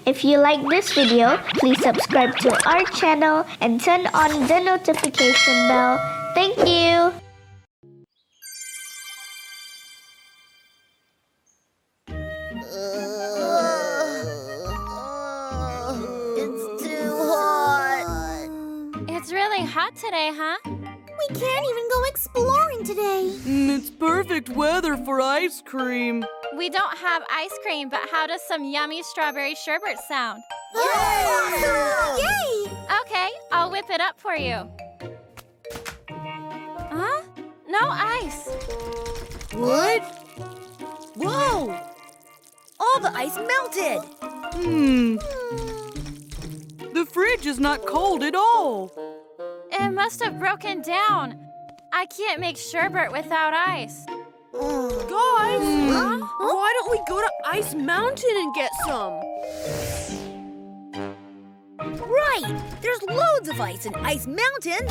If you like this video, please subscribe to our channel and turn on the notification bell. Thank you! It's too hot. It's really hot today, huh? We can't even go exploring today. It's perfect weather for ice cream. We don't have ice cream, but how does some yummy strawberry sherbet sound? Yay! Yay! Okay, I'll whip it up for you. Huh? No ice. What? Whoa! All the ice melted. The fridge is not cold at all. It must have broken down. I can't make sherbet without ice. Guys, why don't we go to Ice Mountain and get some? Right! There's loads of ice in Ice Mountain.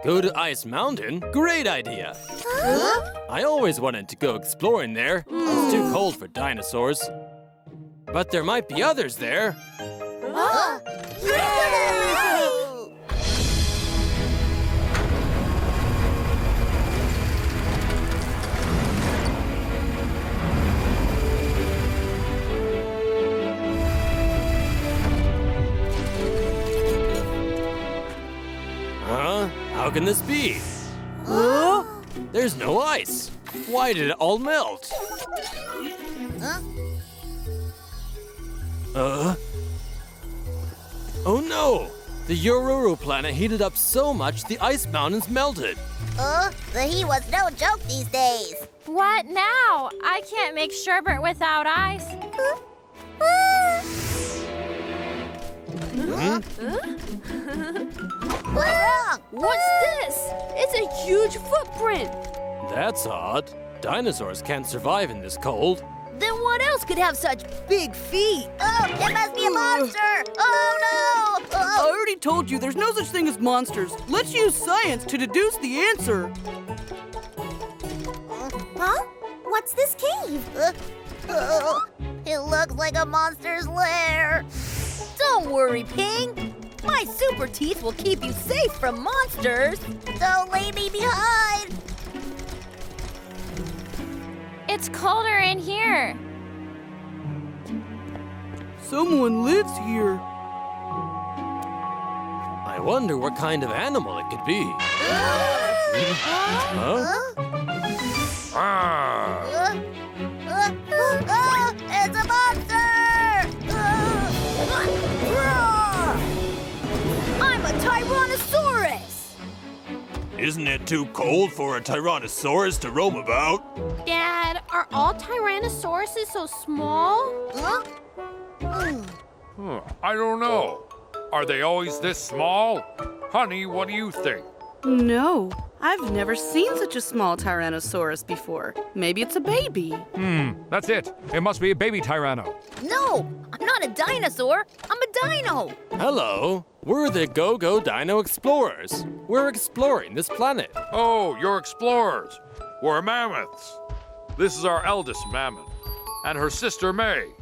Go to Ice Mountain? Great idea! I always wanted to go exploring there. It's too cold for dinosaurs. But there might be others there. Yay! Huh? How can this be? There's no ice. Why did it all melt? Oh no! The Yororo planet heated up so much the ice mountains melted. The heat was no joke these days. What now? I can't make sherbet without ice. What's wrong? What's this? It's a huge footprint. That's odd. Dinosaurs can't survive in this cold. Then what else could have such big feet? Oh, it must be a monster! Oh no! I already told you there's no such thing as monsters. Let's use science to deduce the answer. Huh? What's this cave? It looks like a monster's lair. Don't worry, Ping. My super teeth will keep you safe from monsters. Don't leave me behind. It's colder in here. Someone lives here. I wonder what kind of animal it could be. Huh? It's a monster! I'm a Tyrannosaurus! Isn't it too cold for a Tyrannosaurus to roam about? Dad, are all Tyrannosauruses so small? I don't know. Are they always this small? Honey, what do you think? No, I've never seen such a small Tyrannosaurus before. Maybe it's a baby. That's it. It must be a baby Tyranno. No, I'm not a dinosaur. I'm a dino. Hello, we're the GOGODINO explorers. We're exploring this planet. Oh, you're explorers. We're mammoths. This is our eldest mammoth, and her sister May.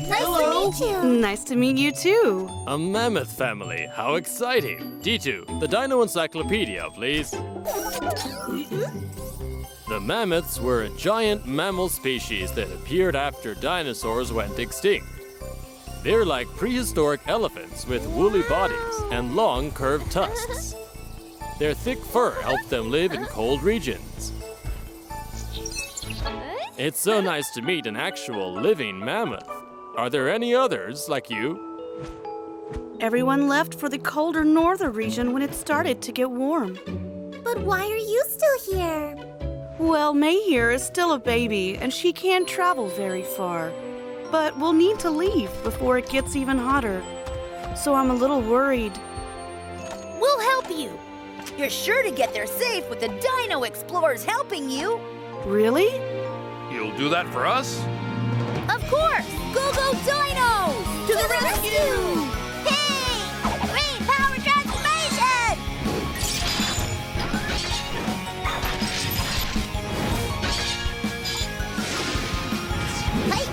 Nice to meet you. Nice to meet you too. A mammoth family, how exciting. D2, the Dino Encyclopedia, please. The mammoths were a giant mammal species that appeared after dinosaurs went extinct. They're like prehistoric elephants with woolly bodies and long curved tusks. Their thick fur helped them live in cold regions. It's so nice to meet an actual living mammoth. Are there any others like you? Everyone left for the colder northern region when it started to get warm. But why are you still here? Well, May here is still a baby, and she can't travel very far. But we'll need to leave before it gets even hotter. So I'm a little worried. We'll help you. You're sure to get there safe with the Dino Explorers helping you. Really? You'll do that for us? Of course! GOGODINO! To the rescue! Hey! Green power transformation! Hey!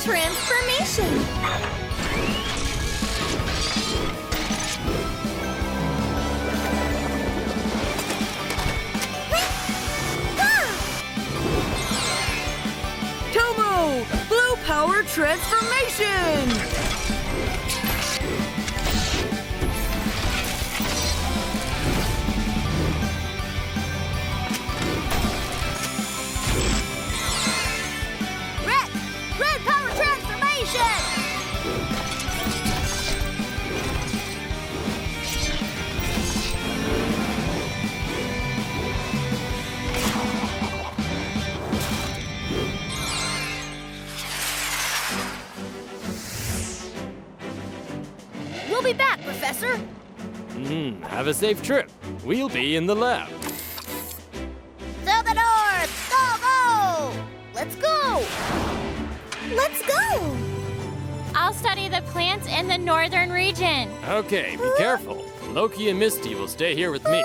transformation. Tomo! Blue power transformation! Red power transformation. We'll be back, Professor. Have a safe trip. We'll be in the lab. To the north! Go, go! Let's go! Let's go! I'll study the plants in the northern region. Okay, be careful. Loki and Misty will stay here with me.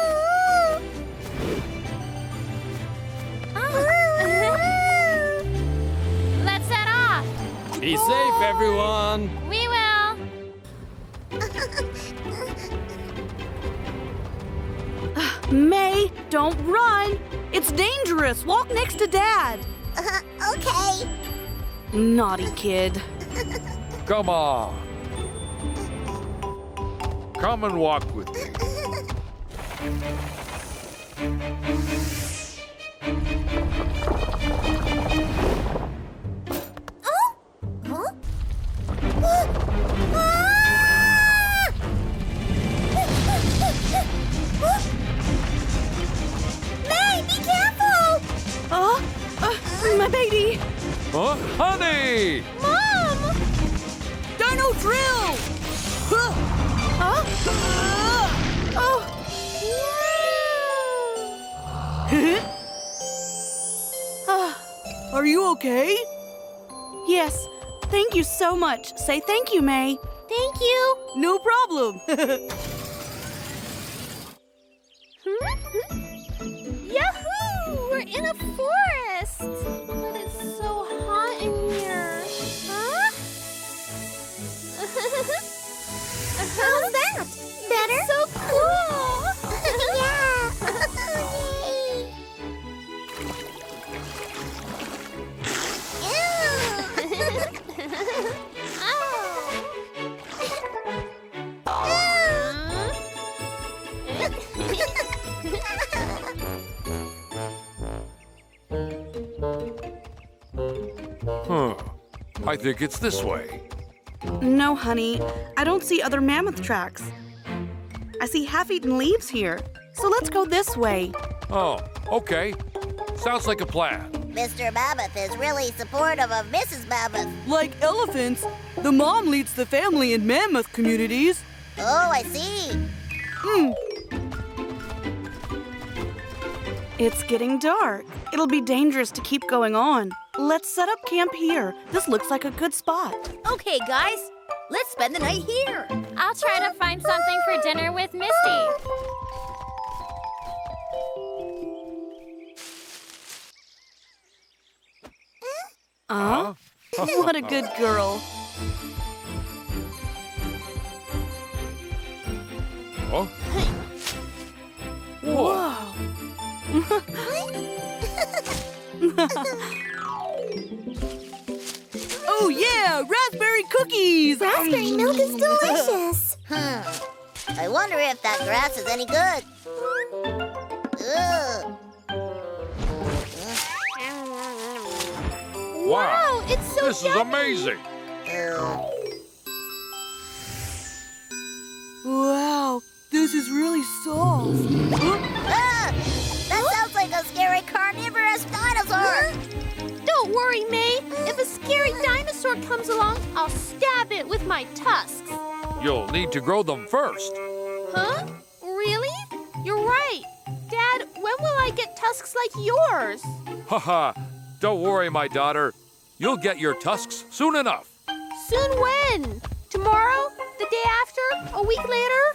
Let's set off. Be safe, everyone. We will. May, don't run! It's dangerous! Walk next to Dad! Okay. Naughty kid. Come on. Come and walk with me. Huh? May, be careful! My baby! Huh? Honey! Mom! Dino drill! Are you okay? Yes. Thank you so much. Say thank you, May. Thank you. No problem. Yahoo! We're in a forest. But it's so hot in here. Huh? How's that? Better? So cool! Huh. I think it's this way. No, honey. I don't see other mammoth tracks. I see half-eaten leaves here. So let's go this way. Oh, okay. Sounds like a plan. Mr. Mammoth is really supportive of Mrs. Mammoth. Like elephants, the mom leads the family in mammoth communities. Oh, I see. It's getting dark. It'll be dangerous to keep going on. Let's set up camp here. This looks like a good spot. Okay, guys. Let's spend the night here. I'll try to find something for dinner with Misty. What a good girl. Oh? Whoa. Oh yeah, raspberry cookies. Raspberry milk is delicious. I wonder if that grass is any good. Ugh. Wow. It's so This is amazing. Wow, this is really soft. Ah! That sounds like a scary carnivorous dinosaur. Don't worry, May. If a scary dinosaur comes along, I'll stab it with my tusks. You'll need to grow them first. Huh? Really? You're right. Dad, when will I get tusks like yours? Haha. Don't worry, my daughter. You'll get your tusks soon enough. Soon when? Tomorrow? The day after? A week later?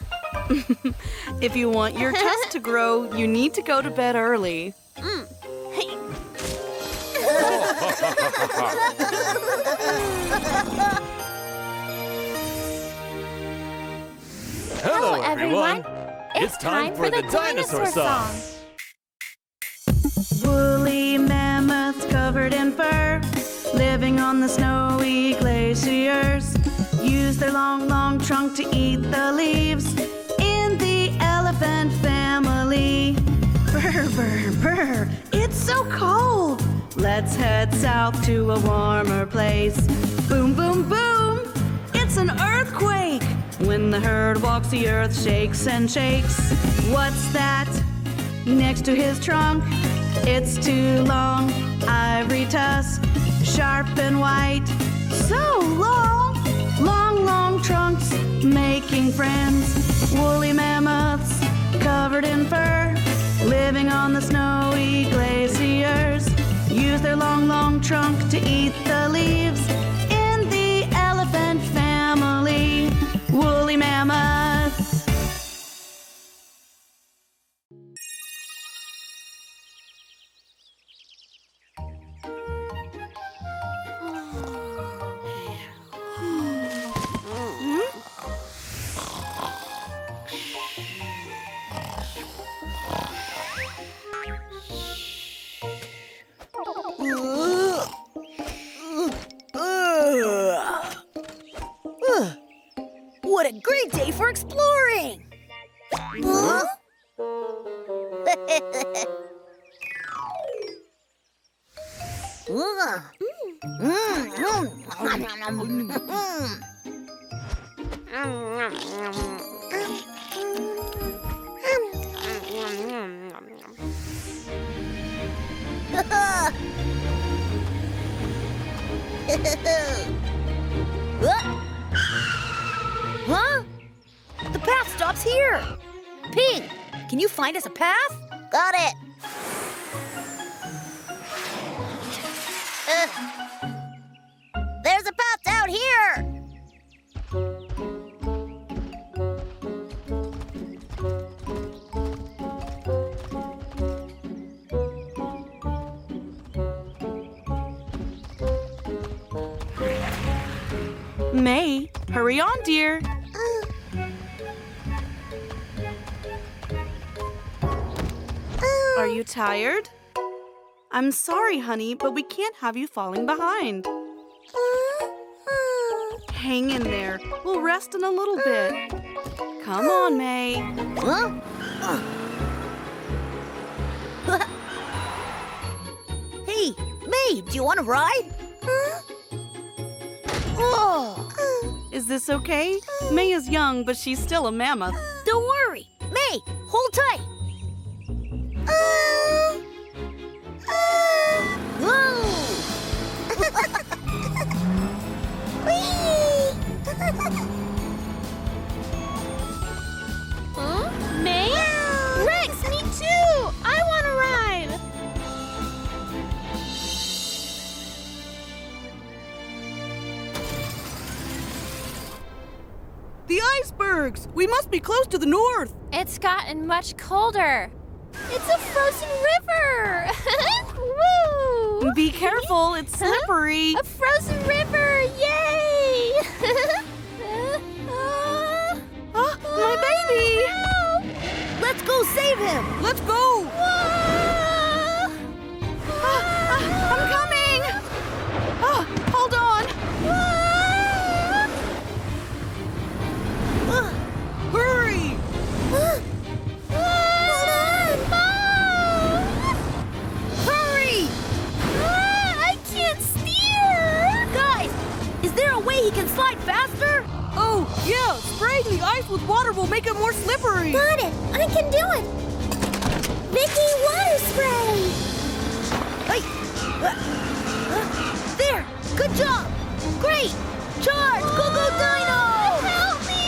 If you want your tusks to grow, you need to go to bed early. Hey. Hello, everyone. It's time for the dinosaur song. Woolly mammoths covered in fur, living on the snowy glaciers, use their long, long trunk to eat the leaves in the elephant family. Brr, brr, brr, it's so cold. Let's head south to a warmer place. Boom, boom, boom, it's an earthquake. When the herd walks, the earth shakes and shakes. What's that next to his trunk? It's too long, ivory tusk, sharp and white. So long, long, long trunks, making friends. Woolly mammoths covered in fur, living on the snowy glaciers, use their long, long trunk to eat the leaves in the elephant family. Woolly mammoths. What a great day for exploring! Huh? Huh? The path stops here. Ping, can you find us a path? Got it. There's a path down here. May, hurry on, dear. Are you tired? I'm sorry, honey, but we can't have you falling behind. Hang in there. We'll rest in a little bit. Come on, May. Huh? Hey, May, do you want to ride? Oh. Is this okay? May is young, but she's still a mammoth. Don't worry. May, hold tight. Whoa! Huh? May? Rex, me too! I want to ride! The icebergs! We must be close to the north. It's gotten much colder. It's a frozen river! Woo! Be careful, it's slippery. A frozen river! Yay! My baby! Let's go save him! Let's go! I'm coming! Hold on! Hurry! Hurry! I can't steer! Guys, is there a way he can slide faster? Oh, yeah! Spraying the ice with water will make it more slippery! Got it! I can do it! Vicky water spray! Hey! There! Good job! Great! Charge! GOGODINO! Help me!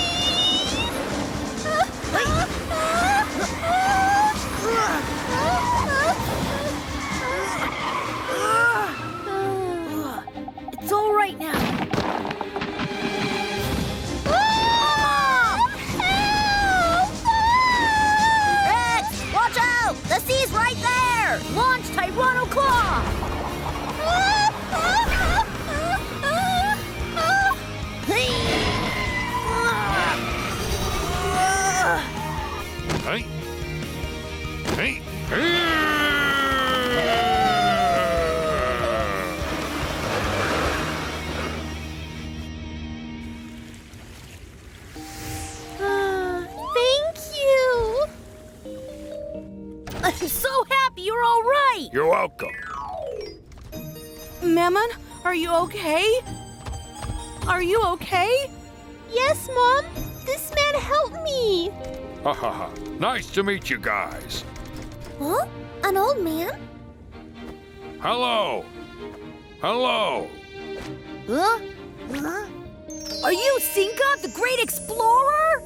It's all right now. Rex, watch out! The sea's right there! Launch Tyranno Claw! I'm so happy you're all right. You're welcome. Mammon, are you okay? Are you okay? Yes, Mom. This man helped me. Ha ha ha. Nice to meet you guys. Huh? An old man? Hello. Hello. Huh? Are you Sinka, the great explorer?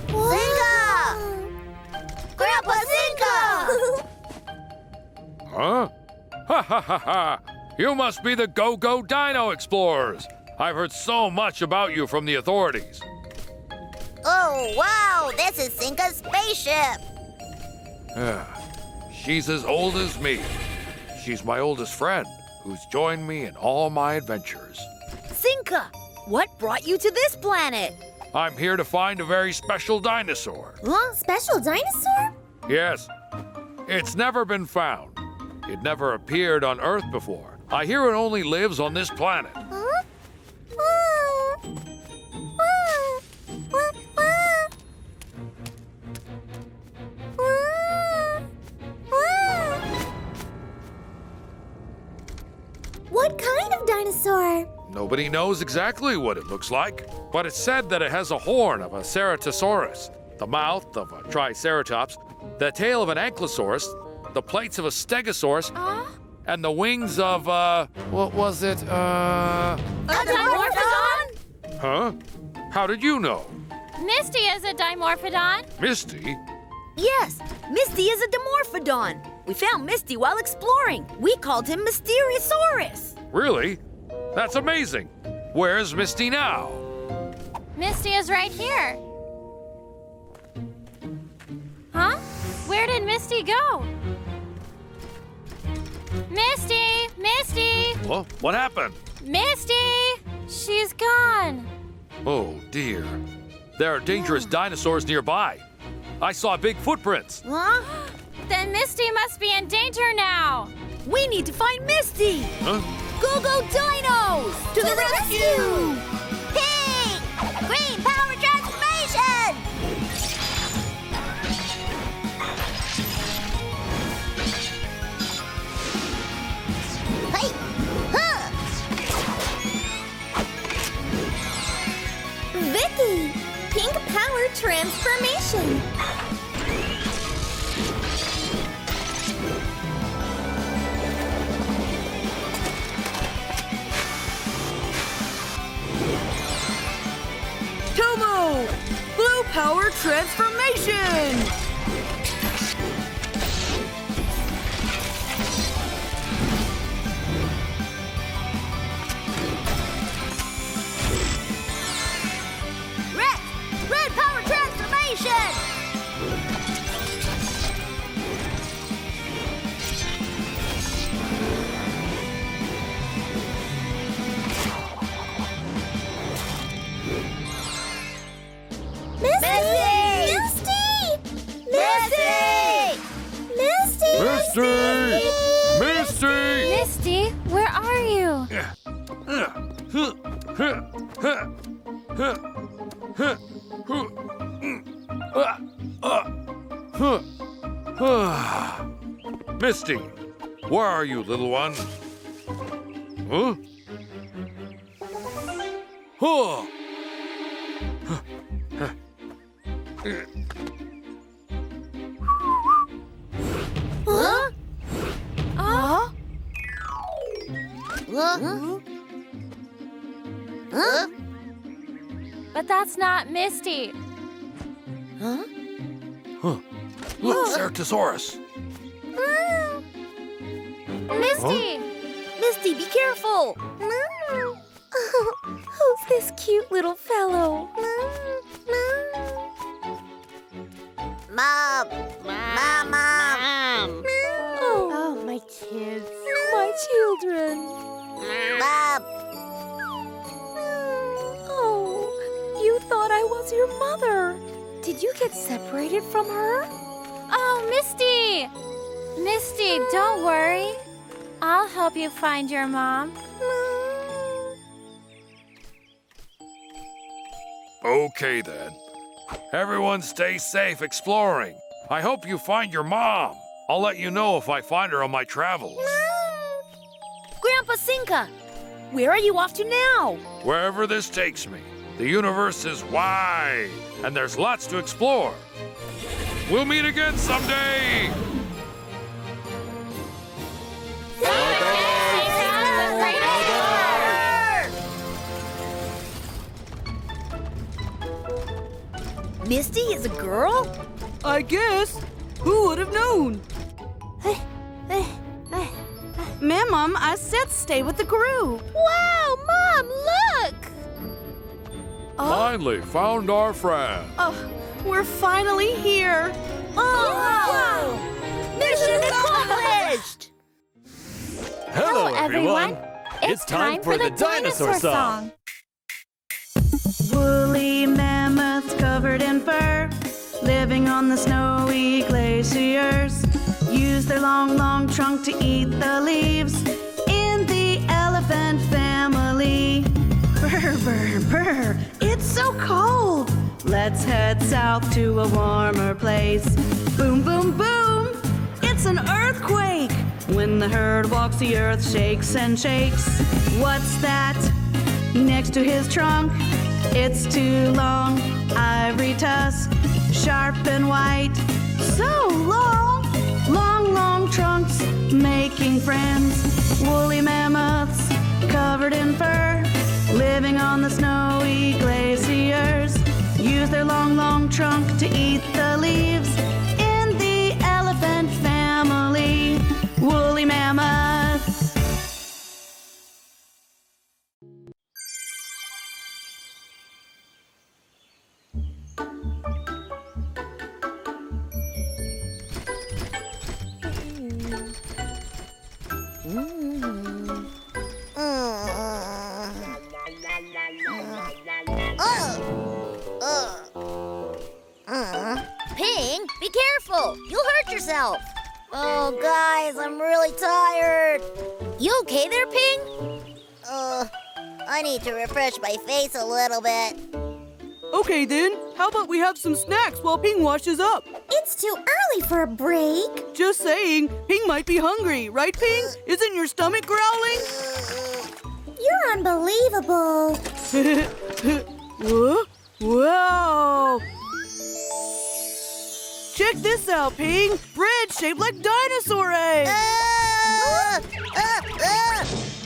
Zinga! Grandpa Sinka! Huh? Ha ha ha ha. You must be the GOGODINO explorers. I've heard so much about you from the authorities. Oh, wow, this is Sinka's spaceship. She's as old as me. She's my oldest friend, who's joined me in all my adventures. Sinka, what brought you to this planet? I'm here to find a very special dinosaur. Huh? Special dinosaur? Yes, it's never been found. It never appeared on Earth before. I hear it only lives on this planet. Huh? What kind of dinosaur? Nobody knows exactly what it looks like, but it's said that it has a horn of a Ceratosaurus, the mouth of a Triceratops, the tail of an Ankylosaurus, the plates of a Stegosaurus, and the wings of, what was it? A dimorphodon? Huh? How did you know? Misty is a dimorphodon. Misty? Yes, Misty is a dimorphodon. We found Misty while exploring. We called him Mysteriosaurus. Really? That's amazing. Where's Misty now? Misty is right here. Huh? Where did Misty go? Misty! Misty! Well, what happened? Misty! She's gone. Oh, dear. There are dangerous dinosaurs nearby. I saw big footprints. Huh? Then Misty must be in danger now. We need to find Misty. Huh? GOGODINOs! To the rescue! Pink! Green power transformation! Hey! Huh! Vicky! Pink power transformation. Tomo! Blue power transformation! Red power transformation! Misty! Misty, where are you? Misty, where are you, little one? Huh? Huh? Huh? Oh, Huh? Huh? but that's not Misty. Huh? Look, Ceratosaurus. Misty! Misty, be careful! Who's this cute little fellow? Mom! Mom! Oh, my kids. My children. Mom! Oh, you thought I was your mother. Did you get separated from her? Oh, Misty! Misty, don't worry. I'll help you find your mom. Okay, then. Everyone stay safe exploring. I hope you find your mom. I'll let you know if I find her on my travels. Grandpa Cinca, where are you off to now? Wherever this takes me, the universe is wide, and there's lots to explore. We'll meet again someday! Misty is a girl? I guess. Who would have known? Mom, I said stay with the group. Wow, Mom, look! Finally found our friend. Oh, we're finally here. Oh, wow! Mission accomplished! Hello, everyone. It's time for the Dinosaur song. Woolly mammoths covered in fur, living on the snowy glaciers, use their long, long trunk to eat the leaves in the elephant family. Brr, brr, brr, it's so cold. Let's head south to a warmer place. Boom, boom, boom, it's an earthquake. When the herd walks, the earth shakes and shakes. What's that next to his trunk? It's too long, ivory tusk, sharp and white. So long, long, long trunks, making friends. Woolly mammoths covered in fur, living on the snowy glaciers, use their long, long trunk to eat the leaves in the elephant family. Woolly mammoths. Ping, be careful. You'll hurt yourself. Oh, guys, I'm really tired. You okay there, Ping? I need to refresh my face a little bit. Okay then, how about we have some snacks while Ping washes up? It's too early for a break. Just saying, Ping might be hungry, right, Ping? Isn't your stomach growling? You're unbelievable. Huh? Wow! Check this out, Ping. Bread shaped like dinosaur eggs.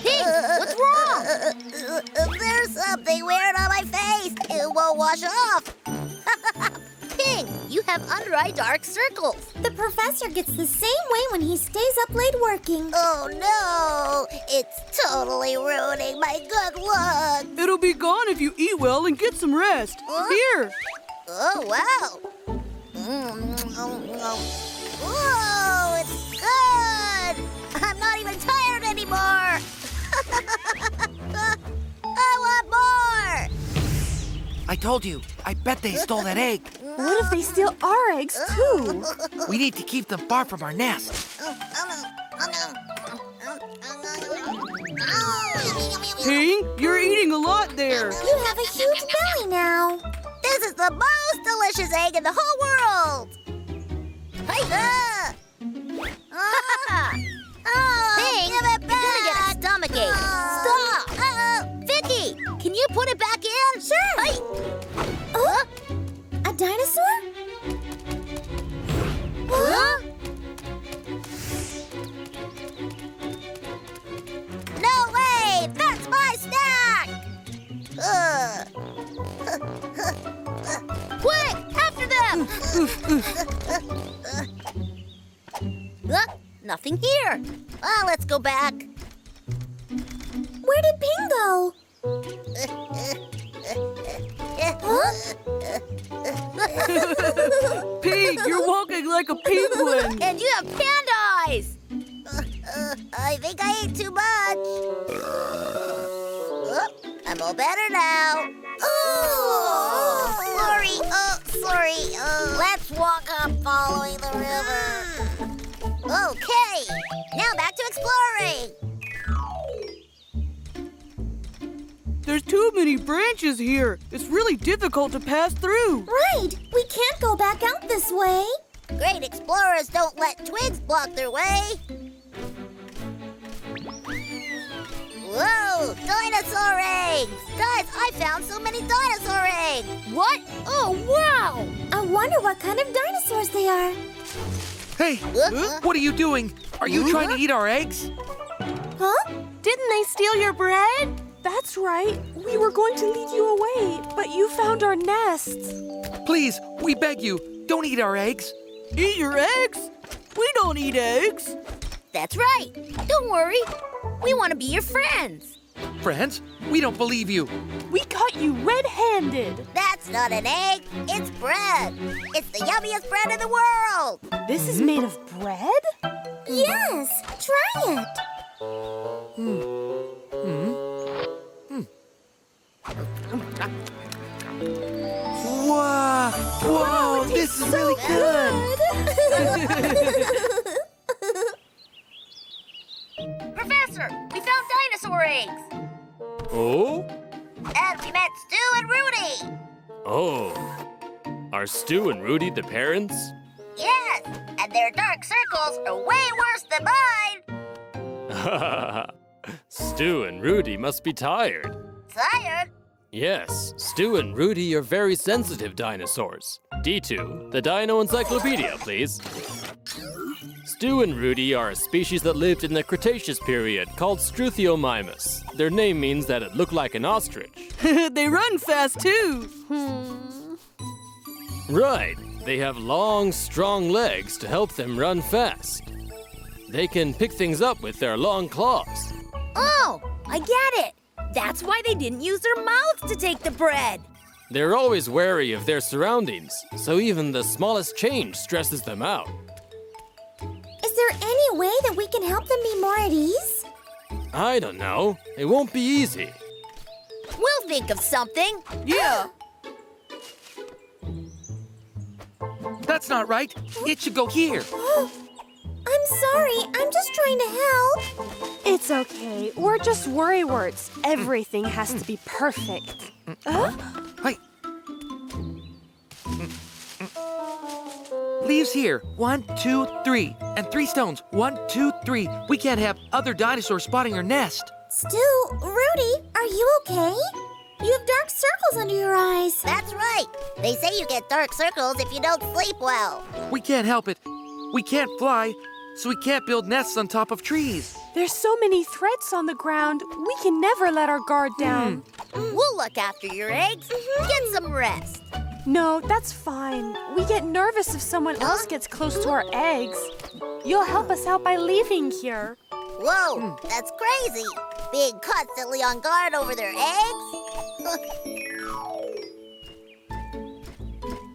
Ping, what's wrong? There's something weird on my face. It won't wash off. Ping, you have under-eye dark circles. The professor gets the same way when he stays up late working. Oh, no. It's totally ruining my good luck. It'll be gone if you eat well and get some rest. Huh? Here. Oh, wow. Whoa, it's good. I'm not even tired anymore. I want more. I told you, I bet they stole that egg. What if they steal our eggs, too? We need to keep them far from our nest. Ping, you're eating a lot there. You have a huge belly now. This is the most delicious egg in the whole world. Hi-ya! Ping, give it back. You're gonna get a stomachache. Stop! Vicky, can you put it back in? Sure. Hi. A dinosaur? Huh? No way! That's my snack! Quick! After them! Nothing here. Let's go back. Where did Ping go? Ping, you're walking like a penguin. And you have panda eyes! I think I ate too much. I'm all better now. Oh, sorry. Let's walk up following the river. Okay, now back to exploring. There's too many branches here. It's really difficult to pass through. Right. We can't go back out this way. Great explorers don't let twigs block their way. Whoa, dinosaur eggs! Guys, I found so many dinosaur eggs! What? Oh, wow! I wonder what kind of dinosaurs they are. Hey, what are you doing? Are you trying to eat our eggs? Huh? Didn't they steal your bread? That's right. We were going to lead you away, but you found our nests. Please, we beg you, don't eat our eggs. Eat your eggs? We don't eat eggs. That's right. Don't worry. We want to be your friends. Friends, we don't believe you. We caught you red-handed. That's not an egg. It's bread. It's the yummiest bread in the world. This is made of bread? Yes, try it. Wow! Whoa, this is really good. Professor, we found dinosaur eggs. Oh? And we met Stu and Rudy. Oh. Are Stu and Rudy the parents? Yes, and their dark circles are way worse than mine. Stu and Rudy must be tired. Tired? Yes, Stu and Rudy are very sensitive dinosaurs. D2, the Dino Encyclopedia, please. Stu and Rudy are a species that lived in the Cretaceous period called Struthiomimus. Their name means that it looked like an ostrich. They run fast, too. Right, they have long, strong legs to help them run fast. They can pick things up with their long claws. Oh, I get it. That's why they didn't use their mouths to take the bread. They're always wary of their surroundings, so even the smallest change stresses them out. Is there any way that we can help them be more at ease? I don't know. It won't be easy. We'll think of something. Yeah. That's not right. It should go here. I'm sorry, I'm just trying to help. It's okay. We're just worrywart. Everything has to be perfect. Hey. Leaves here. 1, 2, 3. And 3 stones. 1, 2, 3. We can't have other dinosaurs spotting our nest. Stu, Rudy, are you okay? You have dark circles under your eyes. That's right. They say you get dark circles if you don't sleep well. We can't help it. We can't fly, so we can't build nests on top of trees. There's so many threats on the ground. We can never let our guard down. We'll look after your eggs. Get some rest. No, that's fine. We get nervous if someone else gets close to our eggs. You'll help us out by leaving here. Whoa, that's crazy. Being constantly on guard over their eggs.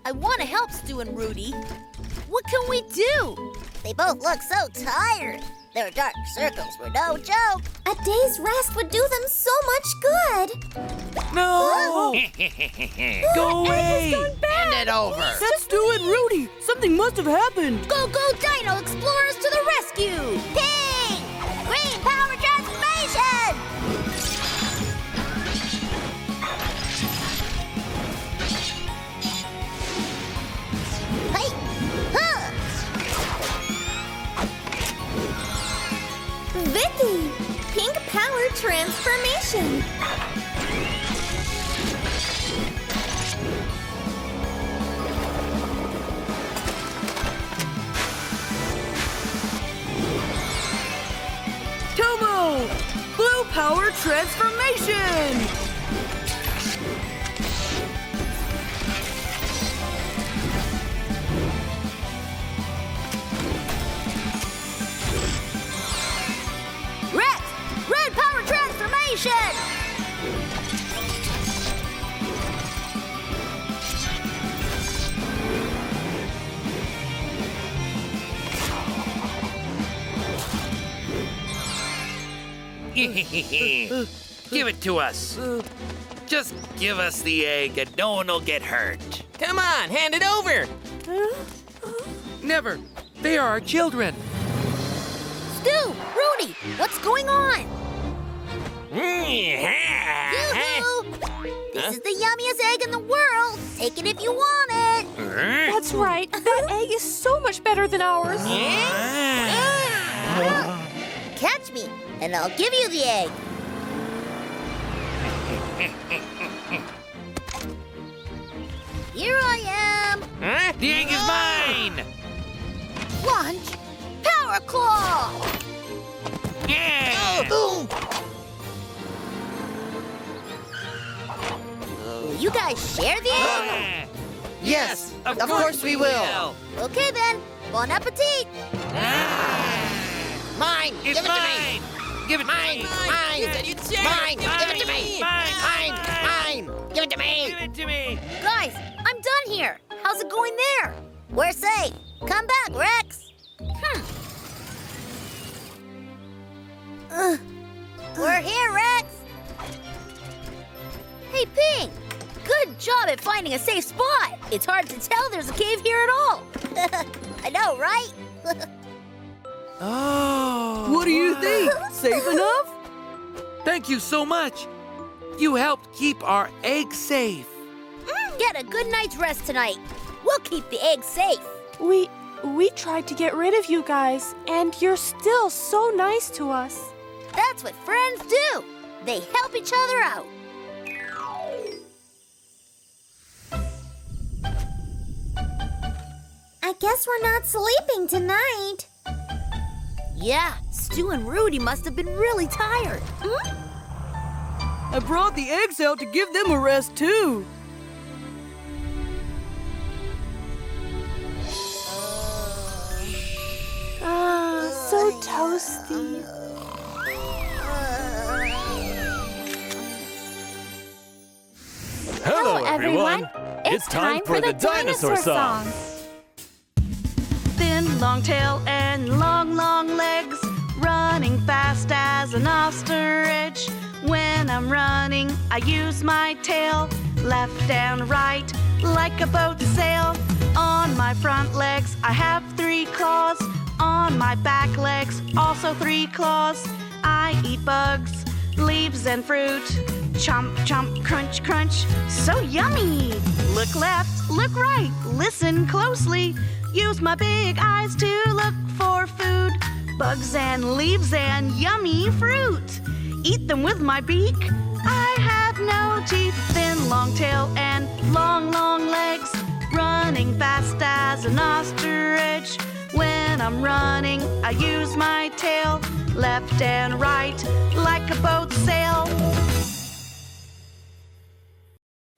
I want to help Stu and Rudy. What can we do? They both look so tired. Their dark circles were no joke. A day's rest would do them so much good. No! Go away! Hand it over! That's Stu and Rudy. Something must have happened. Go, Dino Explorers to the rescue! Ping! Green power transformation! Hey! Huh! Vicky, pink power transformation. Tomo! Blue power transformation! Red power transformation! Give it to us. Just give us the egg and no one will get hurt. Come on, hand it over! Never. They are our children. Stu, Rudy, what's going on? Yoo-hoo! This is the yummiest egg in the world. Take it if you want it. That's right. That egg is so much better than ours. Catch me, and I'll give you the egg. Here I am. Huh? The egg is mine! Launch Power Claw. Yeah! Will you guys share the egg? Yes, of course we will. Okay then. Bon appetit. Mine! It's Give it mine! to me! Give it Mine! to me! Mine! You said you'd share Mine! it! Give it to me! Mine! Mine! Mine! Give it to me! Give it to me! Guys, I'm done here. How's it going there? We're safe. Come back, Rex. We're here, Rex. Hey, Ping. Good job at finding a safe spot. It's hard to tell there's a cave here at all. I know, right? Oh. What do you think? Safe enough? Thank you so much. You helped keep our egg safe. Get a good night's rest tonight. We'll keep the egg safe. We tried to get rid of you guys, and you're still so nice to us. That's what friends do. They help each other out. I guess we're not sleeping tonight. Yeah, Stu and Rudy must have been really tired. I brought the eggs out to give them a rest, too. So toasty. Hello, everyone. It's time for the dinosaur song. Thin, long tail, and long, long legs, running fast as an ostrich. When I'm running, I use my tail, left and right, like a boat to sail. On my front legs, I have 3 claws. On my back legs, also 3 claws. I eat bugs, leaves, and fruit. Chomp, chomp, crunch, crunch, so yummy! Look left, look right, listen closely. Use my big eyes to look for food. Bugs and leaves and yummy fruit. Eat them with my beak. I have no teeth. Thin, long tail, and long, long legs. Running fast as an ostrich. When I'm running, I use my tail, left and right, like a boat sail.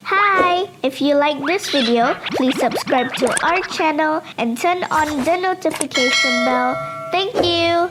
Hi! If you like this video, please subscribe to our channel and turn on the notification bell. Thank you!